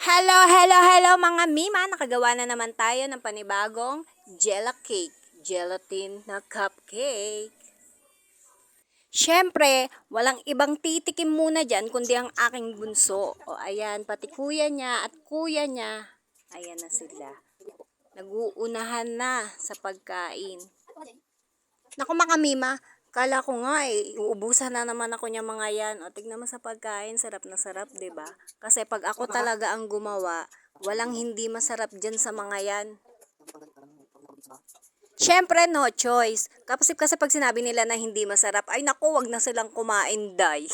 Hello, hello, hello mga Mima! Nakagawa na naman tayo ng panibagong Jella Cake. Gelatin na cupcake. Siyempre, walang ibang titikim muna dyan kundi ang aking bunso. O ayan, pati kuya niya at kuya niya. Ayan na sila. Nag-uunahan na sa pagkain. Naku mga Mima, kala ko nga uubusan na naman ako niya mga yan. O tignan mo sa pagkain, sarap na sarap, 'di ba? Kasi pag ako talaga ang gumawa, walang hindi masarap diyan sa mga yan. Siyempre, no choice. Kasi pag sinabi nila na hindi masarap, ay naku, wag na silang kumain, day.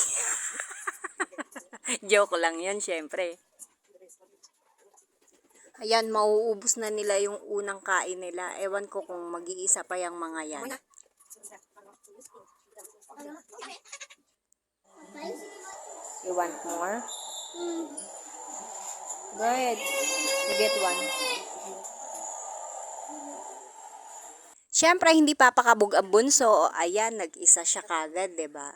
Joke lang yun, siyempre. Ayan, mauubos na nila yung unang kain nila. Ewan ko kung mag-iisa pa yung mga yan. You want more? Go ahead. You get one. Siyempre, hindi papakabog ang bunso. Ayan, nag-isa siya kagad, 'di ba?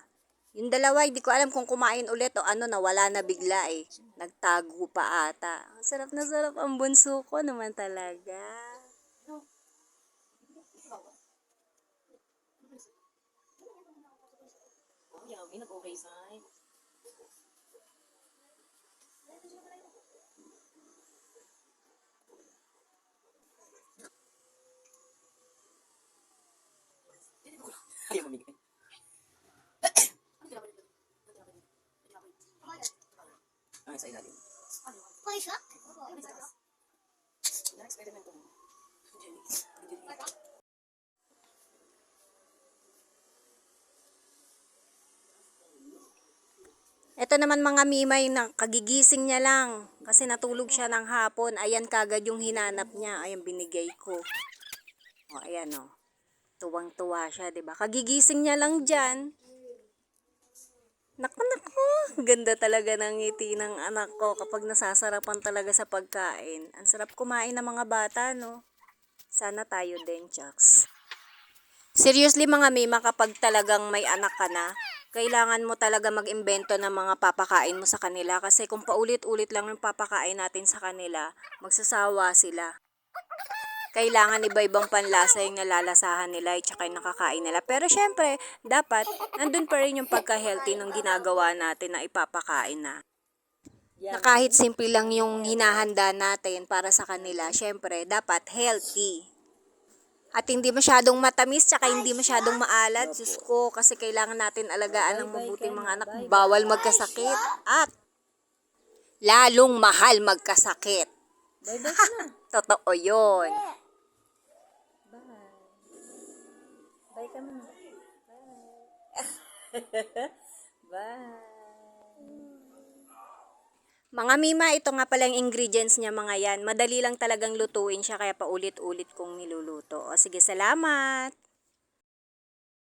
Yung dalawa, hindi ko alam kung kumain ulit o ano, nawala na bigla eh. Nagtago pa ata. Sarap na sarap ang bunso ko naman talaga. Yummy, nag-okay side. Ayaw mamigay. Ang sa ilalim. Next, pwede na ito. Ito naman mga Mimay, na kagigising niya lang. Kasi natulog siya ng hapon. Ayan kagad yung hinanap niya. Ayan, binigay ko. O, ayan o. Tuwang-tuwa siya, 'di ba? Kagigising niya lang dyan. Naku, naku. Ganda talaga ng ngiti ng anak ko kapag nasasarapan talaga sa pagkain. Ang sarap kumain ng mga bata, no? Sana tayo din, Chucks. Seriously mga Mima, kapag talagang may anak ka na, kailangan mo talaga mag-imbento ng mga papakain mo sa kanila. Kasi kung paulit-ulit lang yung papakain natin sa kanila, magsasawa sila. Kailangan iba-ibang panlasa yung nalalasahan nila at saka yung nakakain nila. Pero syempre, dapat nandun pa rin yung pagka-healthy ng ginagawa natin na ipapakain na. Na kahit simple lang yung hinahanda natin para sa kanila, syempre, dapat healthy. At hindi masyadong matamis, tsaka hindi masyadong maalat. Diyos ko, kasi kailangan natin alagaan ng mabuting mga anak. Bawal magkasakit at lalong mahal magkasakit. Bye-bye ka na. Totoo yun. Bye ka muna. Bye. Mga Mima, ito nga pala yung ingredients niya mga yan. Madali lang talagang lutuin siya kaya paulit-ulit kong niluluto. O sige, salamat!